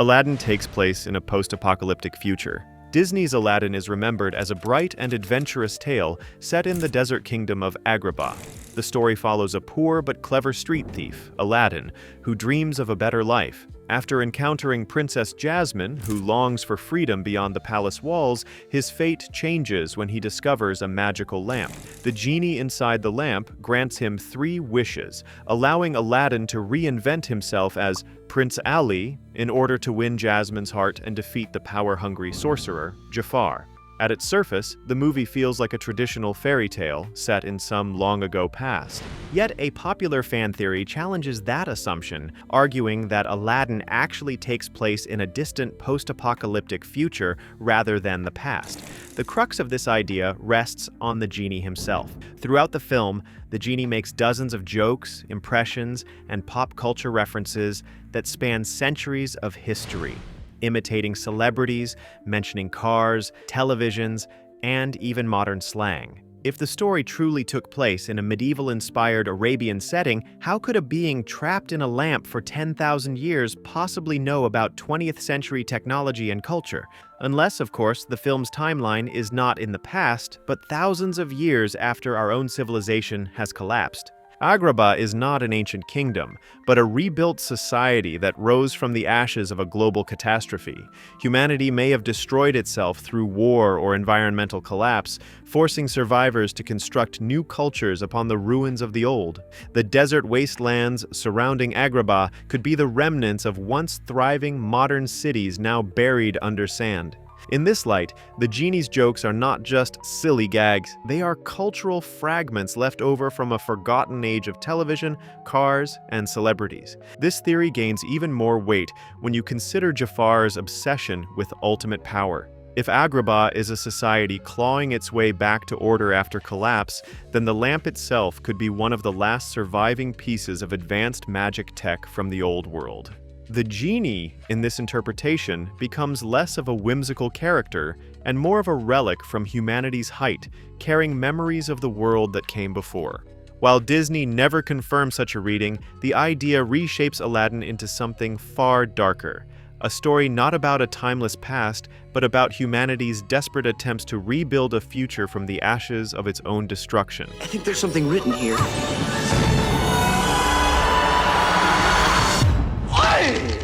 Aladdin takes place in a post-apocalyptic future. Disney's Aladdin is remembered as a bright and adventurous tale set in the desert kingdom of Agrabah. The story follows a poor but clever street thief, Aladdin, who dreams of a better life. After encountering Princess Jasmine, who longs for freedom beyond the palace walls, his fate changes when he discovers a magical lamp. The genie inside the lamp grants him 3 wishes, allowing Aladdin to reinvent himself as Prince Ali in order to win Jasmine's heart and defeat the power-hungry sorcerer, Jafar. At its surface, the movie feels like a traditional fairy tale set in some long-ago past. Yet a popular fan theory challenges that assumption, arguing that Aladdin actually takes place in a distant post-apocalyptic future rather than the past. The crux of this idea rests on the genie himself. Throughout the film, the genie makes dozens of jokes, impressions, and pop culture references that span centuries of history, imitating celebrities, mentioning cars, televisions, and even modern slang. If the story truly took place in a medieval-inspired Arabian setting, how could a being trapped in a lamp for 10,000 years possibly know about 20th century technology and culture? Unless, of course, the film's timeline is not in the past, but thousands of years after our own civilization has collapsed. Agrabah is not an ancient kingdom, but a rebuilt society that rose from the ashes of a global catastrophe. Humanity may have destroyed itself through war or environmental collapse, forcing survivors to construct new cultures upon the ruins of the old. The desert wastelands surrounding Agrabah could be the remnants of once thriving modern cities now buried under sand. In this light, the genie's jokes are not just silly gags, they are cultural fragments left over from a forgotten age of television, cars, and celebrities. This theory gains even more weight when you consider Jafar's obsession with ultimate power. If Agrabah is a society clawing its way back to order after collapse, then the lamp itself could be one of the last surviving pieces of advanced magic tech from the old world. The genie, in this interpretation, becomes less of a whimsical character and more of a relic from humanity's height, carrying memories of the world that came before. While Disney never confirmed such a reading, the idea reshapes Aladdin into something far darker. A story not about a timeless past, but about humanity's desperate attempts to rebuild a future from the ashes of its own destruction. I think there's something written here.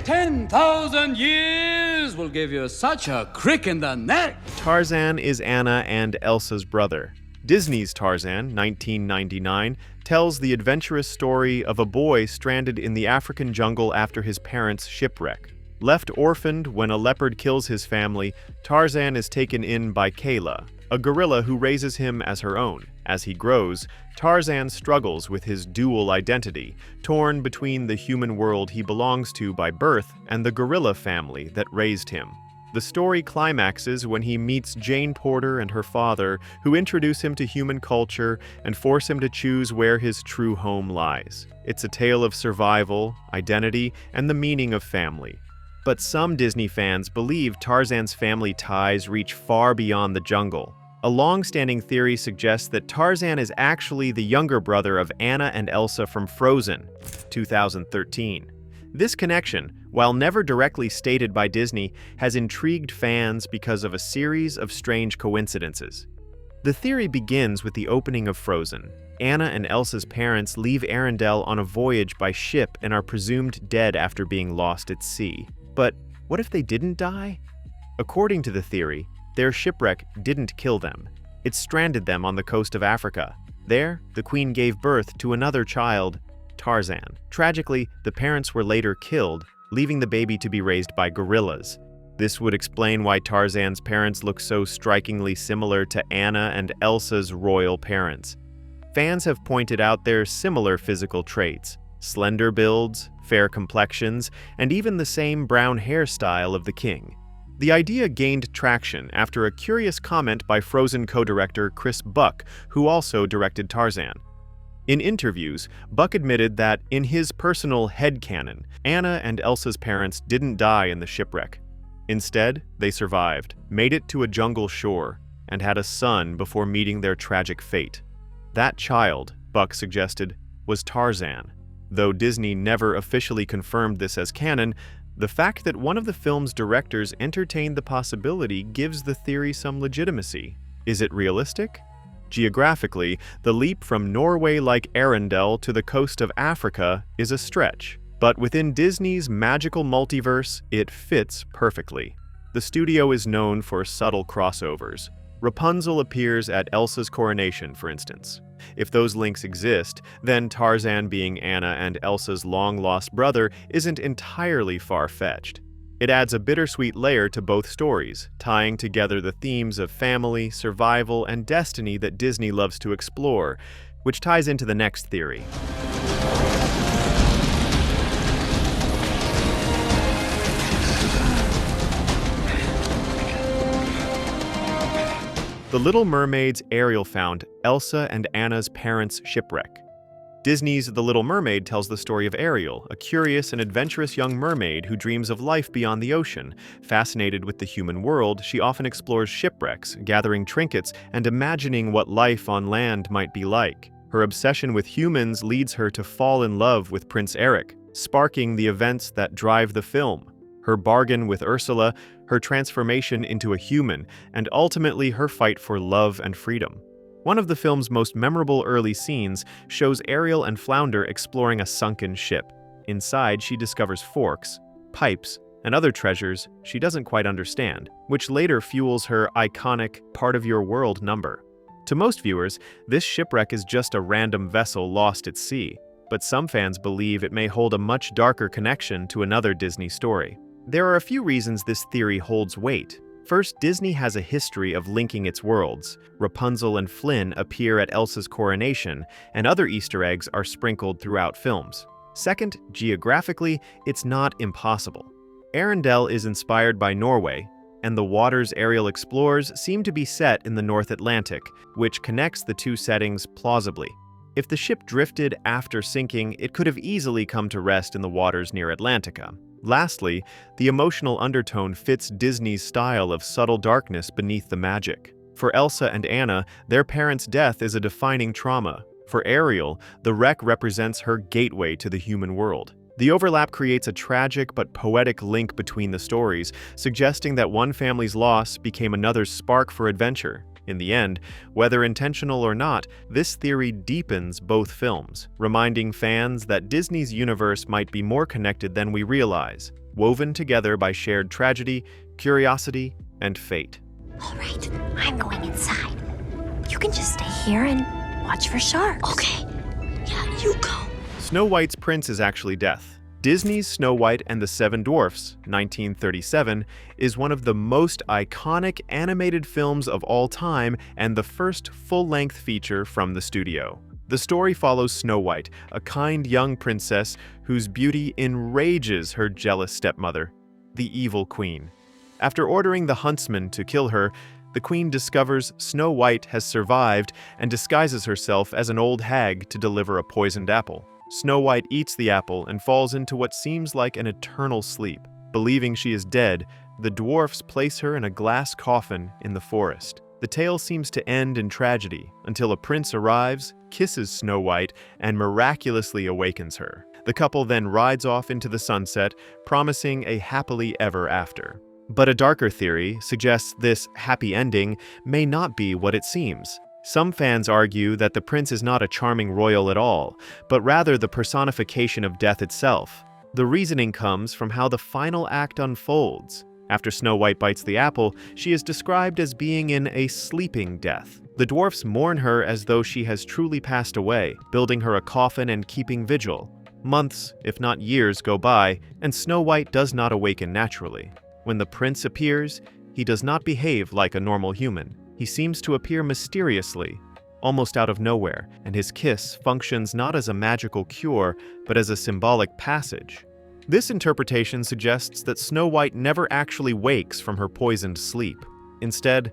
10,000 years will give you such a crick in the neck. Tarzan is Anna and Elsa's brother. Disney's Tarzan, 1999, tells the adventurous story of a boy stranded in the African jungle after his parents' shipwreck. Left orphaned when a leopard kills his family, Tarzan is taken in by Kayla, a gorilla who raises him as her own. As he grows, Tarzan struggles with his dual identity, torn between the human world he belongs to by birth and the gorilla family that raised him. The story climaxes when he meets Jane Porter and her father, who introduce him to human culture and force him to choose where his true home lies. It's a tale of survival, identity, and the meaning of family. But some Disney fans believe Tarzan's family ties reach far beyond the jungle. A long-standing theory suggests that Tarzan is actually the younger brother of Anna and Elsa from Frozen, 2013. This connection, while never directly stated by Disney, has intrigued fans because of a series of strange coincidences. The theory begins with the opening of Frozen. Anna and Elsa's parents leave Arendelle on a voyage by ship and are presumed dead after being lost at sea. But what if they didn't die? According to the theory, their shipwreck didn't kill them. It stranded them on the coast of Africa. There, the queen gave birth to another child, Tarzan. Tragically, the parents were later killed, leaving the baby to be raised by gorillas. This would explain why Tarzan's parents look so strikingly similar to Anna and Elsa's royal parents. Fans have pointed out their similar physical traits: slender builds, fair complexions, and even the same brown hairstyle of the king. The idea gained traction after a curious comment by Frozen co-director Chris Buck, who also directed Tarzan. In interviews, Buck admitted that, in his personal headcanon, Anna and Elsa's parents didn't die in the shipwreck. Instead, they survived, made it to a jungle shore, and had a son before meeting their tragic fate. That child, Buck suggested, was Tarzan. Though Disney never officially confirmed this as canon, The fact that one of the film's directors entertained the possibility gives the theory some legitimacy. Is it realistic? Geographically, the leap from Norway-like Arendelle to the coast of Africa is a stretch, but within Disney's magical multiverse, it fits perfectly. The studio is known for subtle crossovers. Rapunzel appears at Elsa's coronation, for instance. If those links exist, then Tarzan being Anna and Elsa's long-lost brother isn't entirely far-fetched. It adds a bittersweet layer to both stories, tying together the themes of family, survival, and destiny that Disney loves to explore, which ties into the next theory. The Little Mermaid's Ariel found Elsa and Anna's parents' shipwreck. Disney's The Little Mermaid tells the story of Ariel, a curious and adventurous young mermaid who dreams of life beyond the ocean. Fascinated with the human world, she often explores shipwrecks, gathering trinkets and imagining what life on land might be like. Her obsession with humans leads her to fall in love with Prince Eric, sparking the events that drive the film. Her bargain with Ursula, her transformation into a human, and ultimately her fight for love and freedom. One of the film's most memorable early scenes shows Ariel and Flounder exploring a sunken ship. Inside, she discovers forks, pipes, and other treasures she doesn't quite understand, which later fuels her iconic "Part of Your World" number. To most viewers, this shipwreck is just a random vessel lost at sea, but some fans believe it may hold a much darker connection to another Disney story. There are a few reasons this theory holds weight. First, Disney has a history of linking its worlds. Rapunzel and Flynn appear at Elsa's coronation, and other Easter eggs are sprinkled throughout films. Second, geographically, it's not impossible. Arendelle is inspired by Norway, and the waters Ariel explores seem to be set in the North Atlantic, which connects the two settings plausibly. If the ship drifted after sinking, it could have easily come to rest in the waters near Atlantica. Lastly, the emotional undertone fits Disney's style of subtle darkness beneath the magic. For Elsa and Anna, their parents' death is a defining trauma. For Ariel, the wreck represents her gateway to the human world. The overlap creates a tragic but poetic link between the stories, suggesting that one family's loss became another's spark for adventure. In the end, whether intentional or not, this theory deepens both films, reminding fans that Disney's universe might be more connected than we realize, woven together by shared tragedy, curiosity, and fate. All right, I'm going inside. You can just stay here and watch for sharks. Okay, yeah, you go. Snow White's prince is actually Death. Disney's Snow White and the Seven Dwarfs, 1937, is one of the most iconic animated films of all time and the first full-length feature from the studio. The story follows Snow White, a kind young princess whose beauty enrages her jealous stepmother, the evil queen. After ordering the huntsman to kill her, the queen discovers Snow White has survived and disguises herself as an old hag to deliver a poisoned apple. Snow White eats the apple and falls into what seems like an eternal sleep. Believing she is dead, the dwarfs place her in a glass coffin in the forest. The tale seems to end in tragedy until a prince arrives, kisses Snow White, and miraculously awakens her. The couple then rides off into the sunset, promising a happily ever after. But a darker theory suggests this happy ending may not be what it seems. Some fans argue that the prince is not a charming royal at all, but rather the personification of death itself. The reasoning comes from how the final act unfolds. After Snow White bites the apple, she is described as being in a sleeping death. The dwarfs mourn her as though she has truly passed away, building her a coffin and keeping vigil. Months, if not years, go by, and Snow White does not awaken naturally. When the prince appears, he does not behave like a normal human. He seems to appear mysteriously, almost out of nowhere, and his kiss functions not as a magical cure, but as a symbolic passage. This interpretation suggests that Snow White never actually wakes from her poisoned sleep. Instead,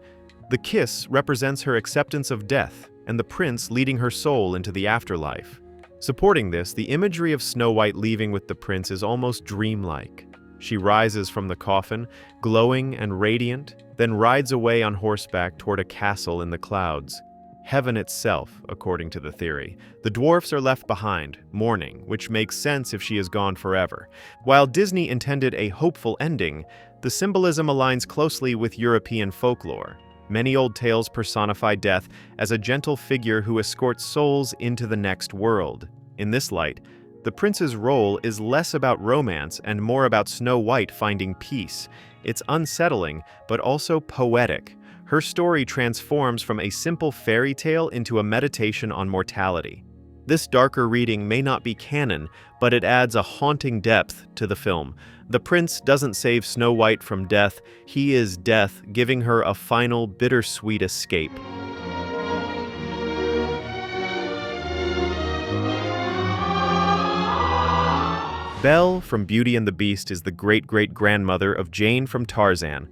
the kiss represents her acceptance of death and the prince leading her soul into the afterlife. Supporting this, the imagery of Snow White leaving with the prince is almost dreamlike. She rises from the coffin, glowing and radiant, then rides away on horseback toward a castle in the clouds. heaven itself, according to the theory. The dwarfs are left behind, mourning, which makes sense if she is gone forever. While Disney intended a hopeful ending, the symbolism aligns closely with European folklore. Many old tales personify death as a gentle figure who escorts souls into the next world. In this light, the prince's role is less about romance and more about Snow White finding peace. It's unsettling, but also poetic. Her story transforms from a simple fairy tale into a meditation on mortality. This darker reading may not be canon, but it adds a haunting depth to the film. The prince doesn't save Snow White from death, he is death, giving her a final, bittersweet escape. Belle from Beauty and the Beast is the great-great-grandmother of Jane from Tarzan.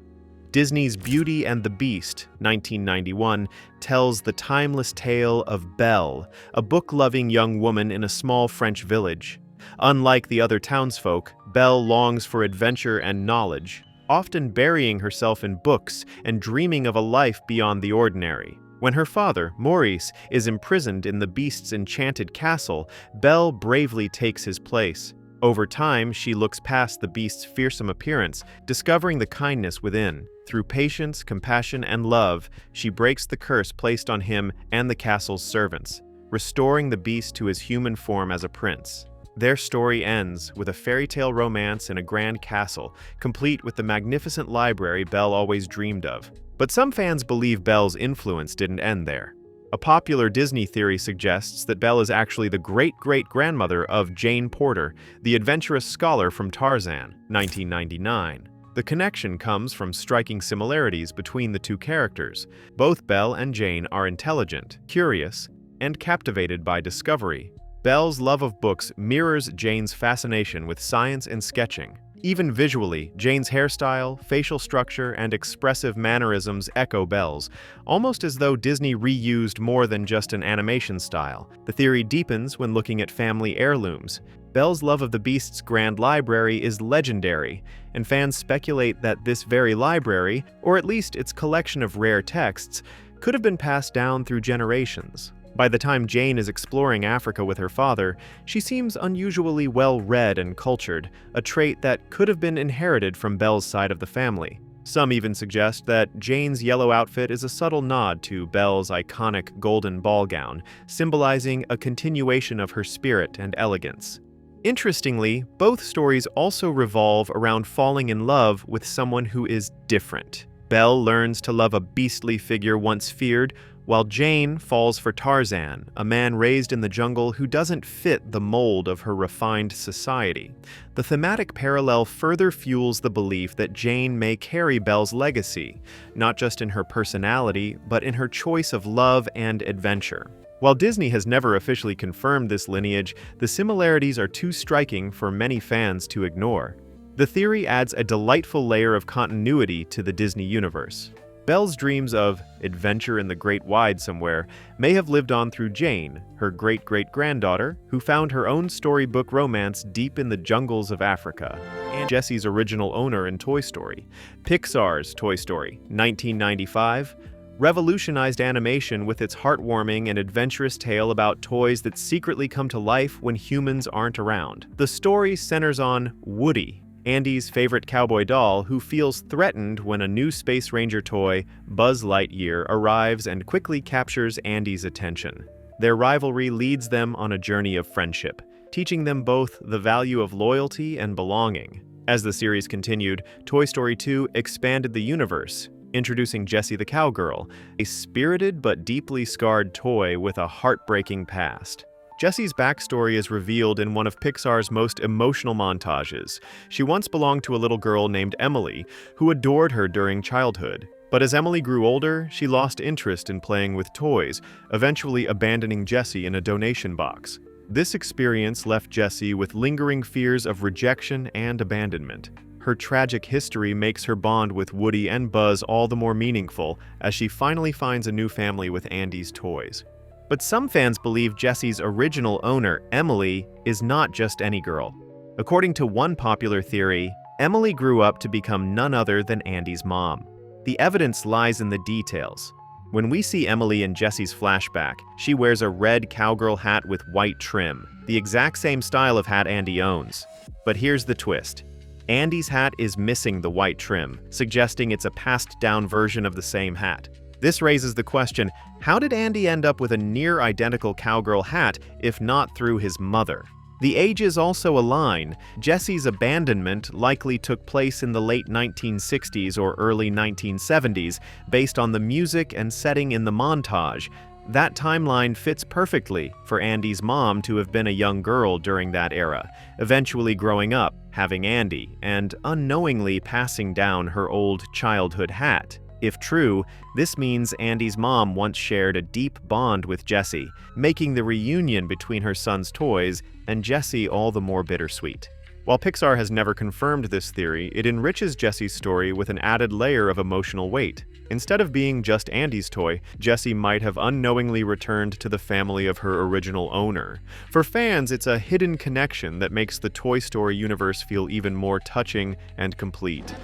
Disney's Beauty and the Beast, 1991, tells the timeless tale of Belle, a book-loving young woman in a small French village. Unlike the other townsfolk, Belle longs for adventure and knowledge, often burying herself in books and dreaming of a life beyond the ordinary. When her father, Maurice, is imprisoned in the Beast's enchanted castle, Belle bravely takes his place. Over time, she looks past the Beast's fearsome appearance, discovering the kindness within. Through patience, compassion, and love, she breaks the curse placed on him and the castle's servants, restoring the Beast to his human form as a prince. Their story ends with a fairy tale romance in a grand castle, complete with the magnificent library Belle always dreamed of. But some fans believe Belle's influence didn't end there. A popular Disney theory suggests that Belle is actually the great-great-grandmother of Jane Porter, the adventurous scholar from Tarzan, 1999. The connection comes from striking similarities between the two characters. Both Belle and Jane are intelligent, curious, and captivated by discovery. Belle's love of books mirrors Jane's fascination with science and sketching. Even visually, Jane's hairstyle, facial structure, and expressive mannerisms echo Belle's, almost as though Disney reused more than just an animation style. The theory deepens when looking at family heirlooms. Belle's love of the Beast's grand library is legendary, and fans speculate that this very library, or at least its collection of rare texts, could have been passed down through generations. By the time Jane is exploring Africa with her father, she seems unusually well-read and cultured, a trait that could have been inherited from Belle's side of the family. Some even suggest that Jane's yellow outfit is a subtle nod to Belle's iconic golden ball gown, symbolizing a continuation of her spirit and elegance. Interestingly, both stories also revolve around falling in love with someone who is different. Belle learns to love a beastly figure once feared, while Jane falls for Tarzan, a man raised in the jungle who doesn't fit the mold of her refined society. The thematic parallel further fuels the belief that Jane may carry Belle's legacy, not just in her personality, but in her choice of love and adventure. While Disney has never officially confirmed this lineage, the similarities are too striking for many fans to ignore. The theory adds a delightful layer of continuity to the Disney universe. Belle's dreams of adventure in the great wide somewhere may have lived on through Jane, her great-great-granddaughter, who found her own storybook romance deep in the jungles of Africa, and Jessie's original owner in Toy Story. Pixar's Toy Story, 1995, revolutionized animation with its heartwarming and adventurous tale about toys that secretly come to life when humans aren't around. The story centers on Woody, Andy's favorite cowboy doll, who feels threatened when a new Space Ranger toy, Buzz Lightyear, arrives and quickly captures Andy's attention. Their rivalry leads them on a journey of friendship, teaching them both the value of loyalty and belonging. As the series continued, Toy Story 2 expanded the universe, introducing Jessie the cowgirl, a spirited but deeply scarred toy with a heartbreaking past. Jessie's backstory is revealed in one of Pixar's most emotional montages. She once belonged to a little girl named Emily, who adored her during childhood. But as Emily grew older, she lost interest in playing with toys, eventually abandoning Jessie in a donation box. This experience left Jessie with lingering fears of rejection and abandonment. Her tragic history makes her bond with Woody and Buzz all the more meaningful as she finally finds a new family with Andy's toys. But some fans believe Jessie's original owner, Emily, is not just any girl. According to one popular theory, Emily grew up to become none other than Andy's mom. The evidence lies in the details. When we see Emily in Jessie's flashback, she wears a red cowgirl hat with white trim, the exact same style of hat Andy owns. But here's the twist. Andy's hat is missing the white trim, suggesting it's a passed-down version of the same hat. This raises the question, how did Andy end up with a near-identical cowgirl hat, if not through his mother? The ages also align. Jessie's abandonment likely took place in the late 1960s or early 1970s, based on the music and setting in the montage. That timeline fits perfectly for Andy's mom to have been a young girl during that era, eventually growing up, having Andy, and unknowingly passing down her old childhood hat. If true, this means Andy's mom once shared a deep bond with Jessie, making the reunion between her son's toys and Jessie all the more bittersweet. While Pixar has never confirmed this theory, it enriches Jessie's story with an added layer of emotional weight. Instead of being just Andy's toy, Jessie might have unknowingly returned to the family of her original owner. For fans, it's a hidden connection that makes the Toy Story universe feel even more touching and complete.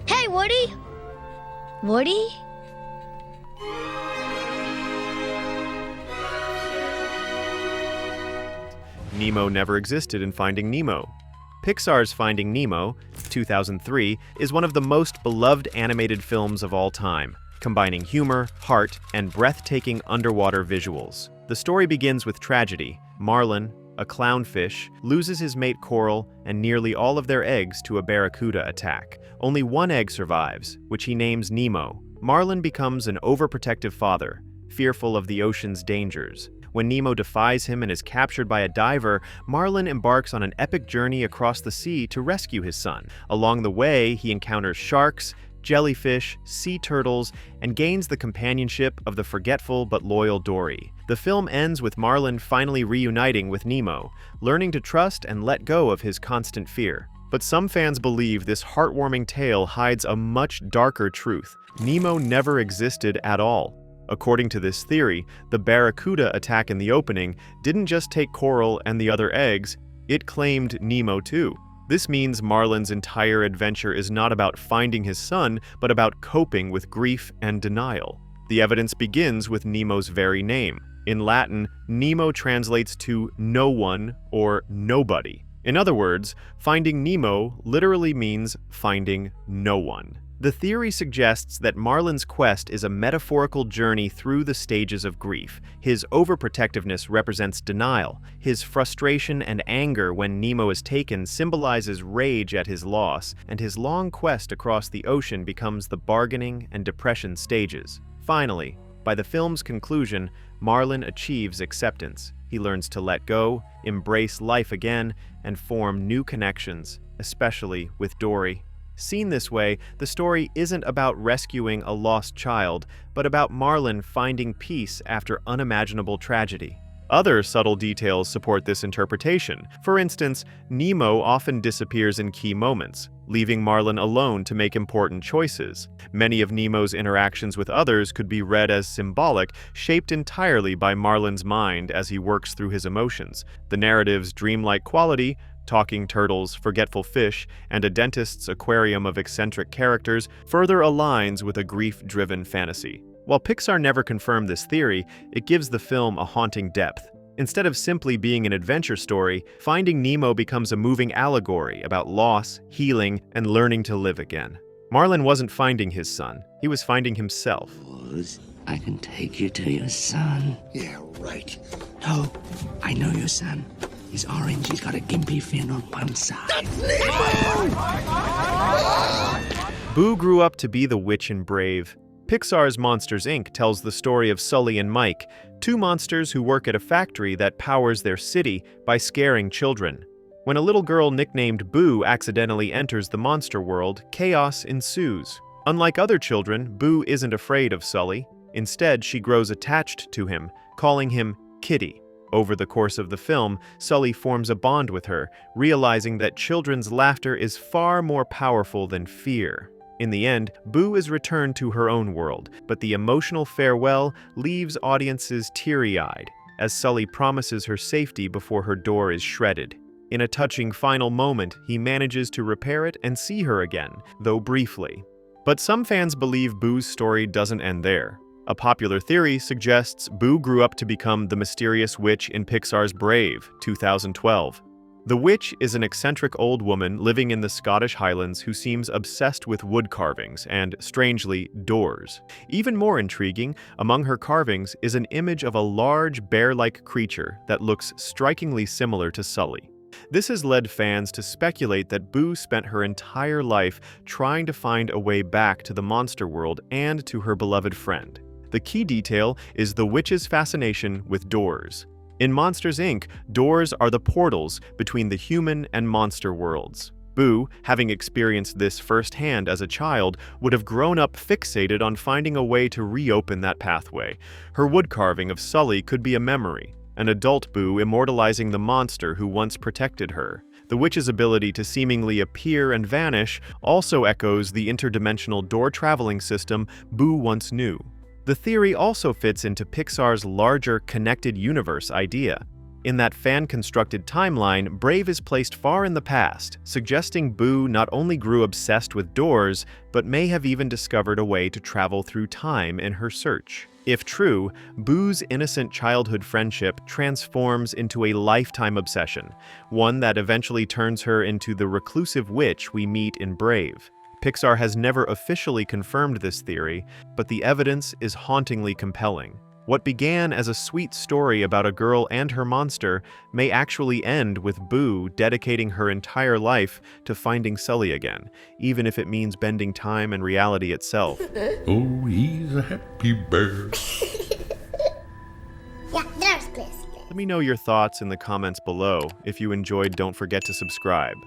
Hey, Woody! Woody? Nemo never existed in Finding Nemo. Pixar's Finding Nemo, 2003, is one of the most beloved animated films of all time, combining humor, heart, and breathtaking underwater visuals. The story begins with tragedy. Marlin, a clownfish, loses his mate Coral and nearly all of their eggs to a barracuda attack. Only one egg survives, which he names Nemo. Marlin becomes an overprotective father, fearful of the ocean's dangers. When Nemo defies him and is captured by a diver, Marlin embarks on an epic journey across the sea to rescue his son. Along the way, he encounters sharks, jellyfish, sea turtles, and gains the companionship of the forgetful but loyal Dory. The film ends with Marlin finally reuniting with Nemo, learning to trust and let go of his constant fear. But some fans believe this heartwarming tale hides a much darker truth. Nemo never existed at all. According to this theory, the barracuda attack in the opening didn't just take Coral and the other eggs, it claimed Nemo too. This means Marlin's entire adventure is not about finding his son, but about coping with grief and denial. The evidence begins with Nemo's very name. In Latin, Nemo translates to no one or nobody. In other words, Finding Nemo literally means finding no one. The theory suggests that Marlin's quest is a metaphorical journey through the stages of grief. His overprotectiveness represents denial. His frustration and anger when Nemo is taken symbolizes rage at his loss, and his long quest across the ocean becomes the bargaining and depression stages. Finally, by the film's conclusion, Marlin achieves acceptance. He learns to let go, embrace life again, and form new connections, especially with Dory. Seen this way, the story isn't about rescuing a lost child, but about Marlin finding peace after unimaginable tragedy. Other subtle details support this interpretation. For instance, Nemo often disappears in key moments, leaving Marlin alone to make important choices. Many of Nemo's interactions with others could be read as symbolic, shaped entirely by Marlin's mind as he works through his emotions. The narrative's dreamlike quality, talking turtles, forgetful fish, and a dentist's aquarium of eccentric characters further aligns with a grief-driven fantasy. While Pixar never confirmed this theory, it gives the film a haunting depth. Instead of simply being an adventure story, Finding Nemo becomes a moving allegory about loss, healing, and learning to live again. Marlin wasn't finding his son, he was finding himself. I can take you to your son. Yeah, right. No, I know your son. He's orange, he's got a gimpy fin on one side. Boo grew up to be the witch and brave. Pixar's Monsters, Inc. tells the story of Sully and Mike, two monsters who work at a factory that powers their city by scaring children. When a little girl nicknamed Boo accidentally enters the monster world, chaos ensues. Unlike other children, Boo isn't afraid of Sully. Instead, she grows attached to him, calling him Kitty. Over the course of the film, Sully forms a bond with her, realizing that children's laughter is far more powerful than fear. In the end, Boo is returned to her own world, but the emotional farewell leaves audiences teary-eyed, as Sully promises her safety before her door is shredded. In a touching final moment, he manages to repair it and see her again, though briefly. But some fans believe Boo's story doesn't end there. A popular theory suggests Boo grew up to become the mysterious witch in Pixar's Brave, 2012. The witch is an eccentric old woman living in the Scottish Highlands who seems obsessed with wood carvings and, strangely, doors. Even more intriguing, among her carvings is an image of a large bear-like creature that looks strikingly similar to Sully. This has led fans to speculate that Boo spent her entire life trying to find a way back to the monster world and to her beloved friend. The key detail is the witch's fascination with doors. In Monsters, Inc., doors are the portals between the human and monster worlds. Boo, having experienced this firsthand as a child, would have grown up fixated on finding a way to reopen that pathway. Her wood carving of Sully could be a memory, an adult Boo immortalizing the monster who once protected her. The witch's ability to seemingly appear and vanish also echoes the interdimensional door-traveling system Boo once knew. The theory also fits into Pixar's larger connected universe idea. In that fan-constructed timeline, Brave is placed far in the past, suggesting Boo not only grew obsessed with doors, but may have even discovered a way to travel through time in her search. If true, Boo's innocent childhood friendship transforms into a lifetime obsession, one that eventually turns her into the reclusive witch we meet in Brave. Pixar has never officially confirmed this theory, but the evidence is hauntingly compelling. What began as a sweet story about a girl and her monster may actually end with Boo dedicating her entire life to finding Sully again, even if it means bending time and reality itself. Oh, he's a happy bear. Yeah, there's Chris. Let me know your thoughts in the comments below. If you enjoyed, don't forget to subscribe.